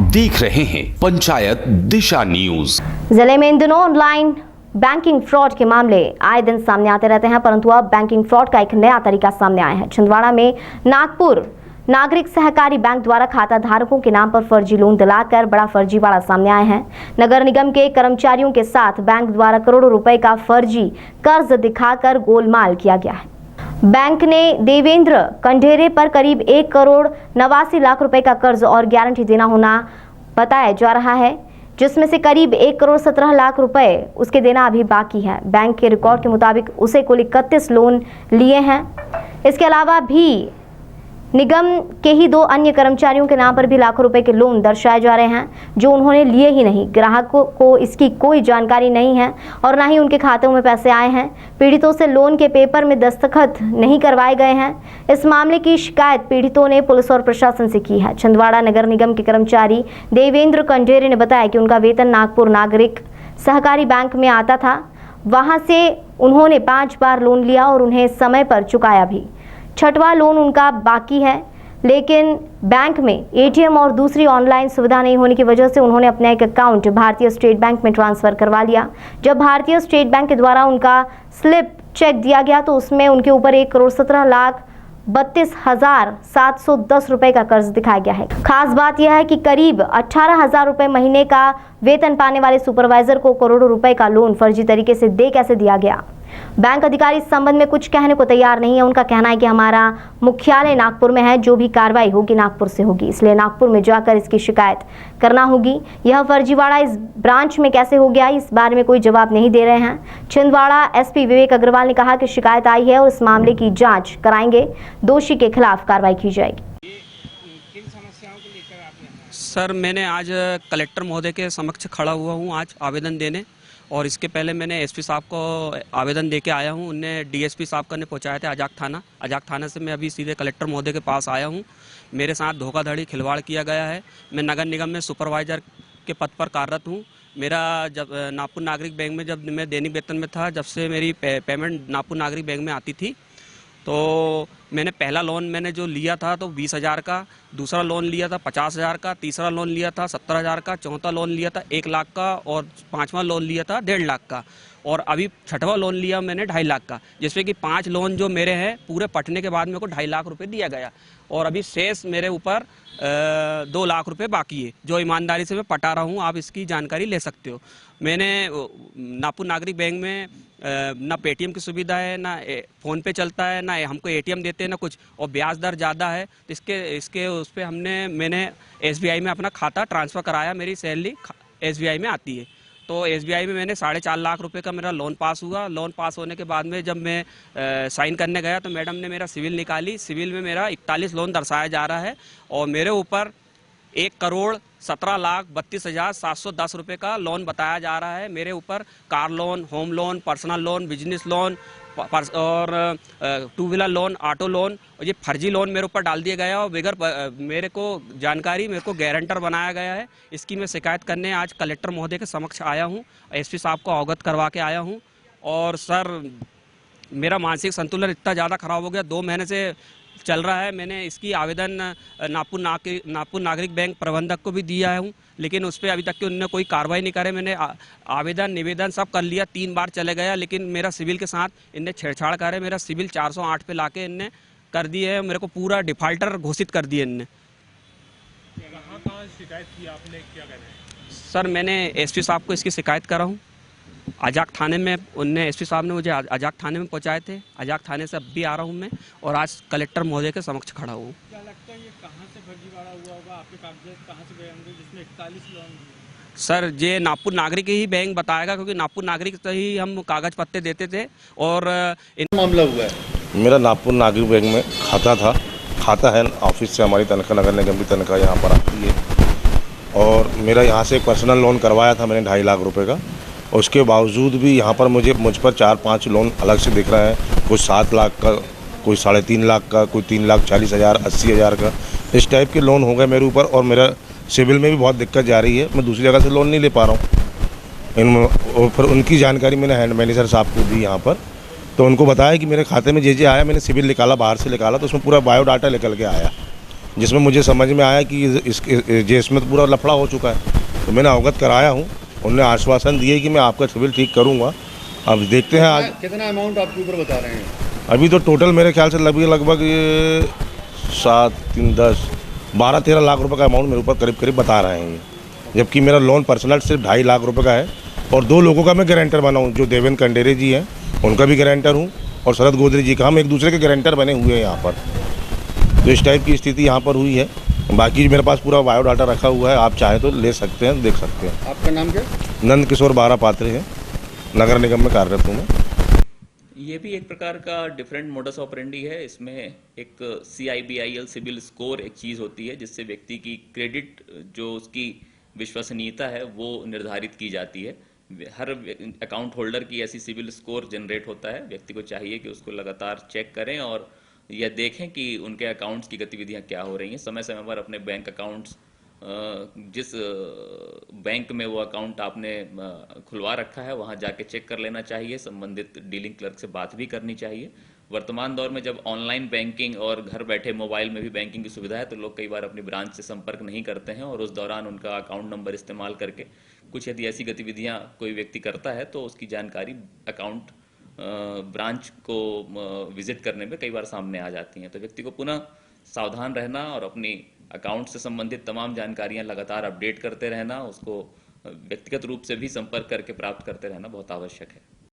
देख रहे हैं पंचायत दिशा न्यूज। जिले में इन दिनों ऑनलाइन बैंकिंग फ्रॉड के मामले आए दिन सामने आते रहते हैं, परंतु अब बैंकिंग फ्रॉड का एक नया तरीका सामने आया है। छिंदवाड़ा में नागपुर नागरिक सहकारी बैंक द्वारा खाता धारकों के नाम पर फर्जी लोन दिलाकर बड़ा फर्जीवाड़ा सामने आया है। नगर निगम के कर्मचारियों के साथ बैंक द्वारा करोड़ों रुपए का फर्जी कर्ज दिखाकर गोलमाल किया गया है। बैंक ने देवेंद्र कंढेरे पर करीब 1,89,00,000 रुपए का कर्ज और गारंटी देना होना बताया जा रहा है, जिसमें से करीब 1,17,00,000 रुपए उसके देना अभी बाकी है। बैंक के रिकॉर्ड के मुताबिक उसे कुल 31 लोन लिए हैं। इसके अलावा भी निगम के ही 2 अन्य कर्मचारियों के नाम पर भी लाखों रुपए के लोन दर्शाए जा रहे हैं, जो उन्होंने लिए ही नहीं। ग्राहकों को इसकी कोई जानकारी नहीं है और ना ही उनके खातों में पैसे आए हैं। पीड़ितों से लोन के पेपर में दस्तखत नहीं करवाए गए हैं। इस मामले की शिकायत पीड़ितों ने पुलिस और प्रशासन से की है। छिंदवाड़ा नगर निगम के कर्मचारी देवेंद्र कंढेरे ने बताया कि उनका वेतन नागपुर नागरिक सहकारी बैंक में आता था। वहां से उन्होंने 5 बार लोन लिया और उन्हें समय पर चुकाया भी। 6वां लोन उनका बाकी है, लेकिन बैंक में एटीएम और दूसरी ऑनलाइन सुविधा नहीं होने की वजह से उन्होंने अपना एक अकाउंट भारतीय स्टेट बैंक में ट्रांसफ़र करवा लिया। जब भारतीय स्टेट बैंक के द्वारा उनका स्लिप चेक दिया गया तो उसमें उनके ऊपर 1,17,32,710 रुपए का कर्ज दिखाया गया है। खास बात यह है कि करीब 18,000 रुपए महीने का वेतन पाने वाले सुपरवाइजर को करोड़ों रुपए का लोन फर्जी तरीके से दे कैसे दिया गया। बैंक अधिकारी इस संबंध में कुछ कहने को तैयार नहीं है। उनका कहना है कि हमारा मुख्यालय नागपुर में है, जो भी कार्रवाई होगी नागपुर से होगी, इसलिए नागपुर में जाकर इसकी शिकायत करना होगी। यह फर्जीवाड़ा इस ब्रांच में कैसे हो गया, इस बारे में कोई जवाब नहीं दे रहे हैं। छिंदवाड़ा एसपी विवेक अग्रवाल ने कहा कि शिकायत आई है और इस मामले की जाँच कराएंगे, दोषी के खिलाफ कार्रवाई की जाएगी। सर, मैंने आज कलेक्टर महोदय के समक्ष खड़ा हुआ हूँ आज आवेदन देने, और इसके पहले मैंने एसपी साहब को आवेदन दे के आया हूँ। उनने डीएसपी साहब का ने पहुँचाया था अजाक थाना से मैं अभी सीधे कलेक्टर महोदय के पास आया हूँ। मेरे साथ धोखाधड़ी खिलवाड़ किया गया है। मैं नगर निगम में सुपरवाइज़र के पद पर कार्यरत हूँ। मेरा जब नागपुर नागरिक बैंक में जब मैं दैनिक वेतन में था, जब से मेरी पेमेंट नागपुर नागरिक बैंक में आती थी, तो मैंने पहला लोन मैंने जो लिया था तो 20,000 का, दूसरा लोन लिया था 50,000 का, तीसरा लोन लिया था 70,000 का, चौथा लोन लिया था 1 लाख का और 5वां लोन लिया था 1.5 लाख का, और अभी 6वां लोन लिया मैंने 2.5 लाख का, जिसमें कि 5 लोन जो मेरे हैं पूरे पटने के बाद मेरे को 2.5 लाख रुपए दिया गया, और अभी शेष मेरे ऊपर 2 लाख रुपए बाकी है, जो ईमानदारी से मैं पटा रहा हूँ। आप इसकी जानकारी ले सकते हो। मैंने नागपुर नागरिक बैंक में ना पेटीएम की सुविधा है, ना फ़ोन पे चलता है, ना हमको एटीएम देते हैं, ना कुछ, और ब्याज दर ज़्यादा है। तो इसके उस पर मैंने एसबीआई में अपना खाता ट्रांसफ़र कराया। मेरी सैलरी एसबीआई में आती है, तो एसबीआई में मैंने 4.5 लाख रुपए का मेरा लोन पास हुआ। लोन पास होने के बाद में जब मैं साइन करने गया तो मैडम ने मेरा सिविल निकाली। सिविल में मेरा 41 लोन दर्शाया जा रहा है, और मेरे ऊपर 1,17,32,710 रुपये का लोन बताया जा रहा है। मेरे ऊपर car loan, home loan, personal loan, business loan और 2 व्हीलर लोन, ऑटो लोन, और ये फर्जी लोन मेरे ऊपर डाल दिया गया और बगैर मेरे को जानकारी मेरे को गारंटर बनाया गया है। इसकी मैं शिकायत करने आज कलेक्टर महोदय के समक्ष आया हूँ, एसपी साहब को अवगत करवा के आया हूँ। और सर, मेरा मानसिक संतुलन इतना ज़्यादा ख़राब हो गया, 2 महीने से चल रहा है। मैंने इसकी आवेदन नागपुर नागरिक बैंक प्रबंधक को भी दिया हूँ, लेकिन उस पर अभी तक कि उन्होंने कोई कार्रवाई नहीं करे। मैंने आवेदन निवेदन सब कर लिया, 3 बार चले गया, लेकिन मेरा सिविल के साथ इनने छेड़छाड़ करे। मेरा सिविल 408 पे लाके इनने कर दिए है, मेरे को पूरा डिफाल्टर घोषित कर दिए इनने। कहाँ शिकायत की आपने, क्या कह रहे हैं? सर, मैंने एसपी साहब को इसकी शिकायत करा हूँ अजाक थाने में। उनने एसपी साहब ने मुझे अजाक थाने में पहुंचाए थे। अजाक थाने से अब भी आ रहा हूं मैं, और आज कलेक्टर महोदय के समक्ष खड़ा हूं। क्या लगता है ये कहां से फर्जीवाड़ा हुआ होगा? आपके कागजात कहां से गए होंगे जिसमें 41 लोन? सर, ये नागपुर नागरिक ही बैंक बताएगा, क्योंकि नागपुर नागरिक से ही हम कागज पत्ते देते थे। और मामला हुआ है, मेरा नागपुर नागरिक बैंक में खाता है ऑफिस से, हमारी तनख्वाह नगर निगम की तनख्वाह यहाँ पर आती है, और मेरा यहाँ से पर्सनल लोन करवाया था मैंने 2.5 लाख रुपए का। उसके बावजूद भी यहाँ पर मुझ पर 4-5 लोन अलग से दिख रहे हैं, कुछ 7 लाख का, कोई 3.5 लाख का, कोई 3,40,000, 80,000 का, इस टाइप के लोन हो गए मेरे ऊपर। और मेरा सिविल में भी बहुत दिक्कत जा रही है, मैं दूसरी जगह से लोन नहीं ले पा रहा हूँ। और फिर उनकी जानकारी मैंने हैंड मैनेजर साहब को दी यहाँ पर, तो उनको बताया कि मेरे खाते में जे आया, मैंने सिविल निकाला, बाहर से निकाला, तो उसमें पूरा बायोडाटा निकल के आया। जिसमें मुझे समझ में आया कि इसमें तो पूरा लफड़ा हो चुका है। तो मैंने अवगत कराया हूँ, उन्होंने आश्वासन दिए कि मैं आपका सिविल ठीक करूँगा। अब देखते हैं आज कितना अमाउंट आपके ऊपर बता रहे हैं? अभी तो टोटल मेरे ख्याल से लगभग ये 7, 3, 10, 12-13 लाख रुपए का अमाउंट मेरे ऊपर करीब करीब बता रहे हैं ये। जबकि मेरा लोन पर्सनल सिर्फ 2.5 लाख रुपए का है और 2 लोगों का मैं गारंटर बना हूँ, जो देवेंद्र कंडेरे जी हैं उनका भी गारंटर हूँ और शरद गोदरी जी का। हम एक दूसरे के गारंटर बने हुए हैं यहाँ पर। तो इस टाइप की स्थिति यहाँ पर हुई है। बाकी मेरे पास पूरा बायोडाटा रखा हुआ है, आप चाहें तो ले सकते हैं, देख सकते हैं। आपका नाम क्या? नंद किशोर बारा पात्र है, नगर निगम में कार्यरत हूँ मैं। ये भी एक प्रकार का डिफरेंट मोडस ऑपरेंडी है। इसमें एक CIBIL सिविल स्कोर एक चीज़ होती है जिससे व्यक्ति की क्रेडिट, जो उसकी विश्वसनीयता है, वो निर्धारित की जाती है। हर अकाउंट होल्डर की ऐसी सिविल स्कोर जनरेट होता है। व्यक्ति को चाहिए कि उसको लगातार चेक करें और यह देखें कि उनके अकाउंट्स की गतिविधियां क्या हो रही हैं। समय समय पर अपने बैंक अकाउंट्स, जिस बैंक में वो अकाउंट आपने खुलवा रखा है, वहां जाके चेक कर लेना चाहिए। संबंधित डीलिंग क्लर्क से बात भी करनी चाहिए। वर्तमान दौर में जब ऑनलाइन बैंकिंग और घर बैठे मोबाइल में भी बैंकिंग की सुविधा है, तो लोग कई बार अपनी ब्रांच से संपर्क नहीं करते हैं और उस दौरान उनका अकाउंट नंबर इस्तेमाल करके कुछ यदि ऐसी गतिविधियां कोई व्यक्ति करता है तो उसकी जानकारी अकाउंट ब्रांच को विजिट करने में कई बार सामने आ जाती हैं। तो व्यक्ति को पुनः सावधान रहना और अपनी अकाउंट से संबंधित तमाम जानकारियां लगातार अपडेट करते रहना, उसको व्यक्तिगत रूप से भी संपर्क करके प्राप्त करते रहना बहुत आवश्यक है।